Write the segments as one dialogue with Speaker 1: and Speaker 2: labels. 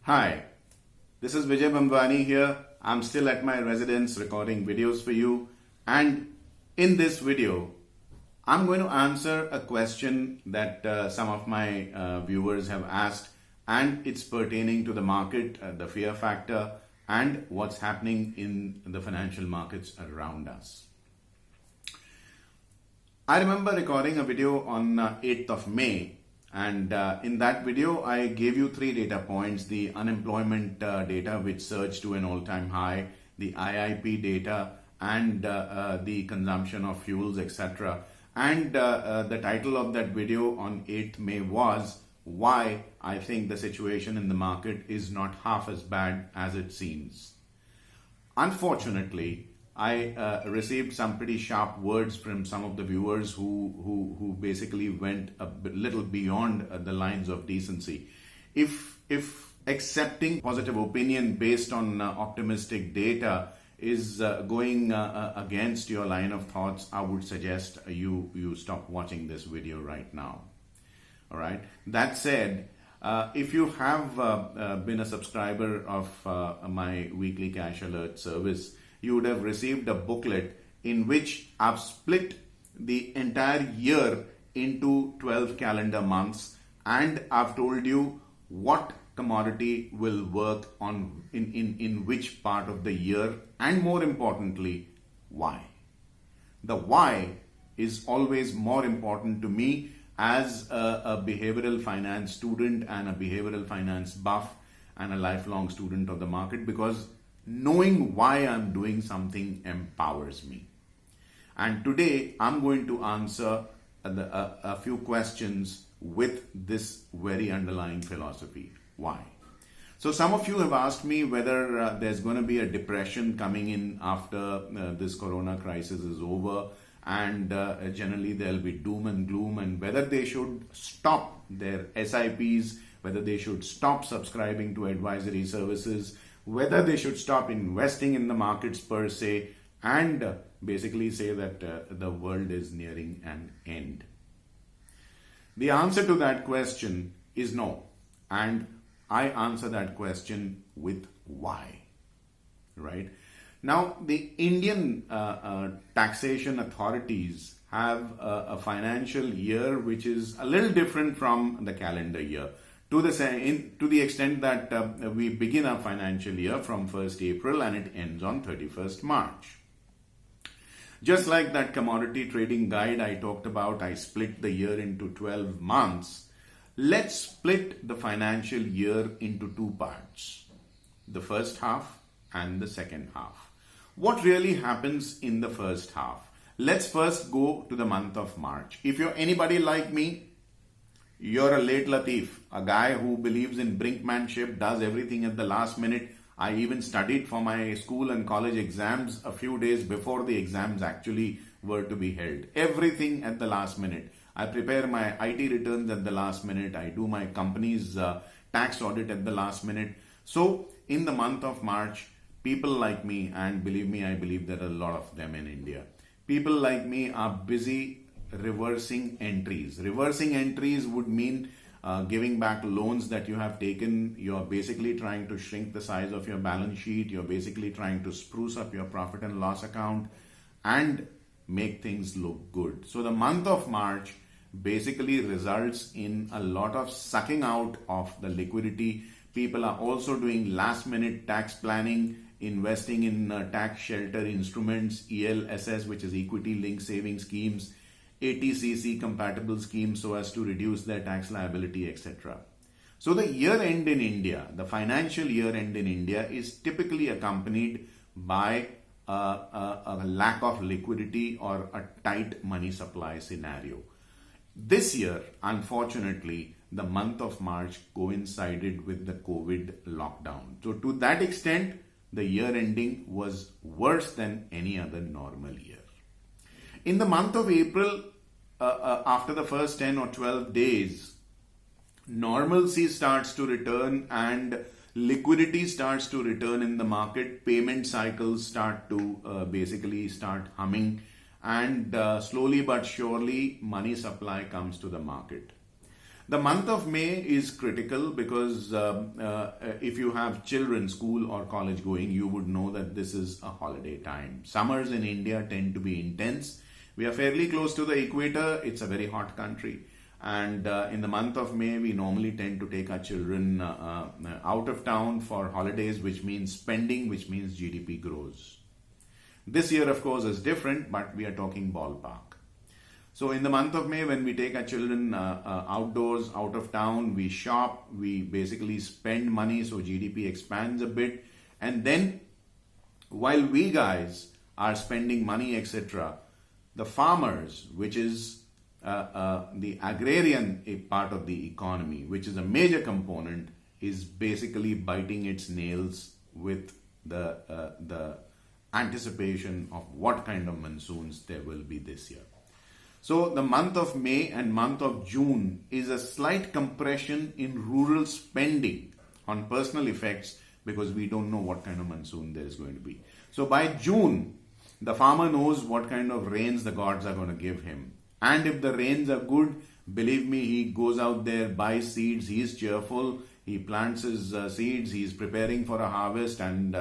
Speaker 1: Hi, this is Vijay Bambwani here. I'm still at my residence recording videos for you, and in this video I'm going to answer a question that some of my viewers have asked, and it's pertaining to the market, the fear factor, and what's happening in the financial markets around us. I remember recording a video on 8th of May, and in that video I gave you 3 data points: the unemployment data, which surged to an all-time high, the IIP data, and the consumption of fuels, etc. And the title of that video on 8th May was "Why I think the situation in the market is not half as bad as it seems." Unfortunately, I received some pretty sharp words from some of the viewers who basically went a little beyond the lines of decency. If accepting positive opinion based on optimistic data is going against your line of thoughts, I would suggest you stop watching this video right now. All right. That said, if you have been a subscriber of my weekly cash alert service, you would have received a booklet in which I've split the entire year into 12 calendar months, and I've told you what commodity will work on in which part of the year, and more importantly, why. The why is always more important to me as a behavioral finance student and a behavioral finance buff and a lifelong student of the market, because knowing why I'm doing something empowers me. And today I'm going to answer a few questions with this very underlying philosophy. Why? So some of you have asked me whether there's going to be a depression coming in after this corona crisis is over, and generally there'll be doom and gloom, and whether they should stop their SIPs, whether they should stop subscribing to advisory services, whether they should stop investing in the markets per se, and basically say that the world is nearing an end. The answer to that question is no, and I answer that question with why. Right? Now, the Indian taxation authorities have a financial year which is a little different from the calendar year, to the extent that we begin our financial year from 1st April and it ends on 31st March. Just like that commodity trading guide I talked about, I split the year into 12 months. Let's split the financial year into 2 parts, the first half and the second half. What really happens in the first half? Let's first go to the month of March. If you're anybody like me, you're a late Latif, a guy who believes in brinkmanship, does everything at the last minute. I even studied for my school and college exams a few days before the exams actually were to be held. Everything at the last minute. I prepare my IT returns at the last minute. I do my company's tax audit at the last minute. So in the month of March, people like me, and believe me, I believe there are a lot of them in India, people like me are busy reversing entries. Reversing entries would mean giving back loans that you have taken. You're basically trying to shrink the size of your balance sheet. You're basically trying to spruce up your profit and loss account and make things look good. So the month of March basically results in a lot of sucking out of the liquidity. People are also doing last minute tax planning, investing in tax shelter instruments, ELSS, which is equity linked saving schemes, ATCC compatible schemes, so as to reduce their tax liability, etc. So the year end in India, the financial year end in India, is typically accompanied by a lack of liquidity or a tight money supply scenario. This year, unfortunately, the month of March coincided with the COVID lockdown. So to that extent, the year ending was worse than any other normal year. In the month of April, after the first 10 or 12 days, normalcy starts to return and liquidity starts to return in the market. Payment cycles start to basically start humming, and slowly but surely money supply comes to the market. The month of May is critical because if you have children, school or college going, you would know that this is a holiday time. Summers in India tend to be intense. We are fairly close to the equator. It's a very hot country. And in the month of May, we normally tend to take our children out of town for holidays, which means spending, which means GDP grows. This year, of course, is different, but we are talking ballpark. So in the month of May, when we take our children outdoors, out of town, we shop, we basically spend money so GDP expands a bit. And then while we guys are spending money, etc., the farmers, which is the agrarian part of the economy, which is a major component, is basically biting its nails with the anticipation of what kind of monsoons there will be this year. So the month of May and month of June is a slight compression in rural spending on personal effects because we don't know what kind of monsoon there is going to be. So by June, the farmer knows what kind of rains the gods are going to give him. And if the rains are good, believe me, he goes out there, buys seeds, he is cheerful, he plants his seeds, he is preparing for a harvest, and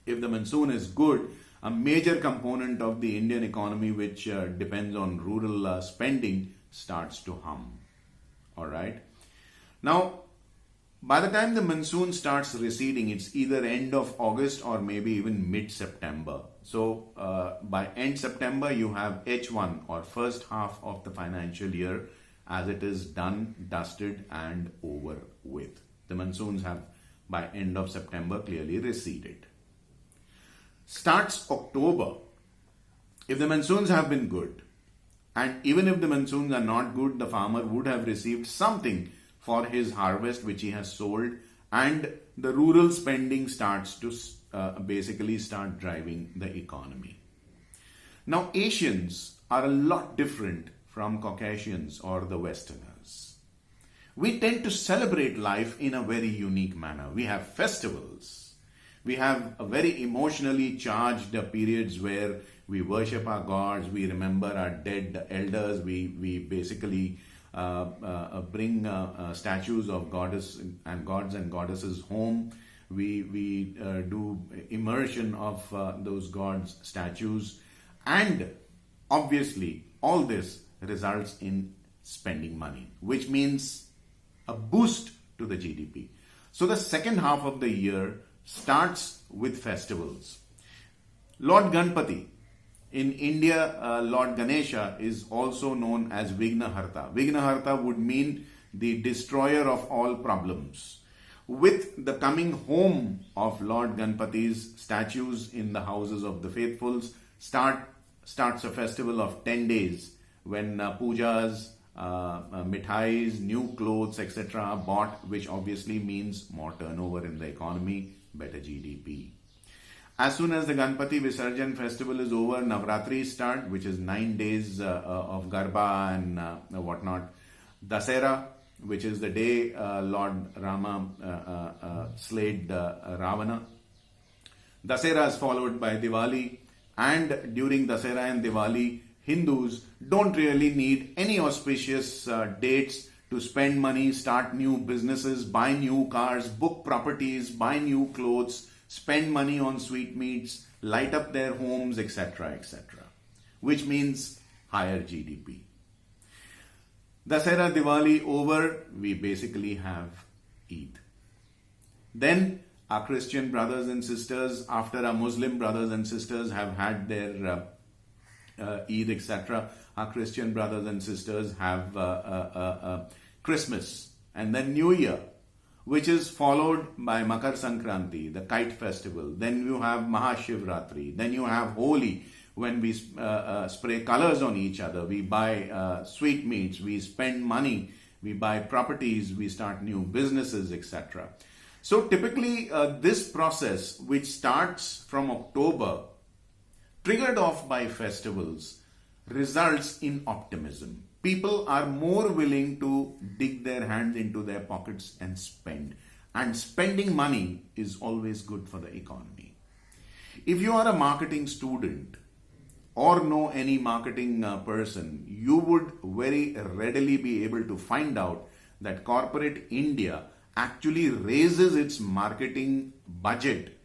Speaker 1: if the monsoon is good, a major component of the Indian economy, which depends on rural spending, starts to hum. All right. Now, by the time the monsoon starts receding, it's either end of August or maybe even mid-September. So, by end September, you have H1 or first half of the financial year as it is done, dusted and over with. The monsoons have, by end of September, clearly receded. Starts October. If the monsoons have been good, and even if the monsoons are not good, the farmer would have received something for his harvest which he has sold, and the rural spending starts to basically start driving the economy. Now, Asians are a lot different from Caucasians or the Westerners. We tend to celebrate life in a very unique manner. We have festivals. We have a very emotionally charged periods where we worship our gods, we remember our dead elders, we basically bring statues of gods and goddesses home. We do immersion of those gods' statues, and obviously all this results in spending money, which means a boost to the GDP. So the second half of the year starts with festivals. Lord Ganpati, in India, Lord Ganesha is also known as Vignaharta. Vignaharta would mean the destroyer of all problems. With the coming home of Lord Ganpati's statues in the houses of the faithfuls, starts a festival of 10 days when pujas, mithais, new clothes, etc. are bought, which obviously means more turnover in the economy, better GDP. As soon as the Ganpati Visarjan festival is over, Navratri start, which is 9 days of Garba and whatnot. Dasera, which is the day Lord Rama slayed Ravana. Dasera is followed by Diwali, and during Dasera and Diwali, Hindus don't really need any auspicious dates to spend money, start new businesses, buy new cars, book properties, buy new clothes, spend money on sweetmeats, light up their homes, etc., etc., which means higher GDP. Dasera, Diwali over, we basically have Eid. Then our Christian brothers and sisters, after our Muslim brothers and sisters have had their Eid, etc., our Christian brothers and sisters have Christmas and then New Year, which is followed by Makar Sankranti, the kite festival. Then you have Mahashivratri. Then you have Holi, when we spray colors on each other. We buy sweetmeats, we spend money, we buy properties, we start new businesses, etc. So typically this process, which starts from October, triggered off by festivals, results in optimism. People are more willing to dig their hands into their pockets and spend. And spending money is always good for the economy. If you are a marketing student or know any marketing person, you would very readily be able to find out that corporate India actually raises its marketing budget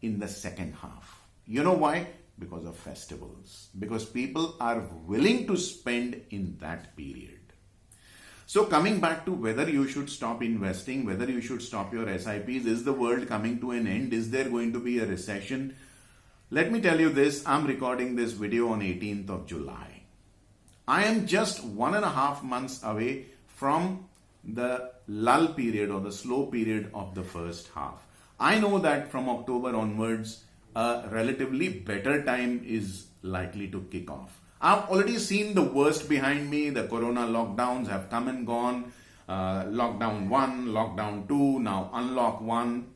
Speaker 1: in the second half. You know why? Because of festivals. Because people are willing to spend in that period. So coming back to whether you should stop investing, whether you should stop your SIPs, is the world coming to an end? Is there going to be a recession? Let me tell you this, I'm recording this video on 18th of July. I am just 1.5 months away from the lull period or the slow period of the first half. I know that from October onwards, a relatively better time is likely to kick off. I've already seen the worst behind me. The corona lockdowns have come and gone. Lockdown 1, lockdown 2, now unlock 1.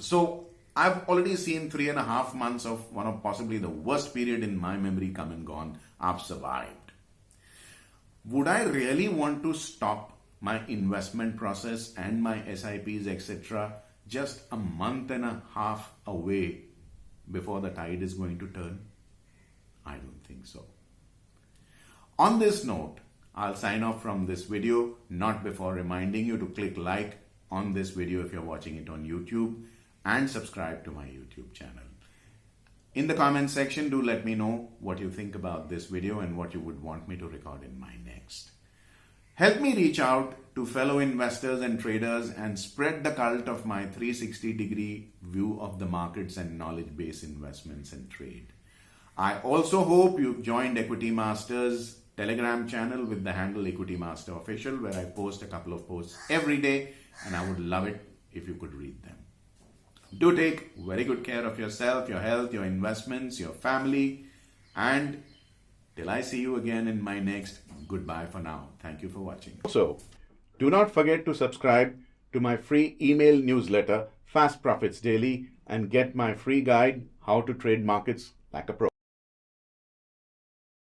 Speaker 1: So I've already seen 3.5 months of one of possibly the worst period in my memory come and gone. I've survived. Would I really want to stop my investment process and my SIPs, etc., just a month and a half away before the tide is going to turn? I don't think so. On this note, I'll sign off from this video, not before reminding you to click like on this video if you're watching it on YouTube, and subscribe to my YouTube channel. In the comment section, do let me know what you think about this video and what you would want me to record in my next. Help me reach out to fellow investors and traders and spread the cult of my 360-degree view of the markets and knowledge-based investments and trade. I also hope you've joined Equity Master's Telegram channel with the handle Equity Master Official, where I post a couple of posts every day, and I would love it if you could read them. Do take very good care of yourself, your health, your investments, your family, and till I see you again in my next, goodbye for now. Thank you for watching. Also, do not forget to subscribe to my free email newsletter, Fast Profits Daily, and get my free guide, How to Trade Markets Like a Pro.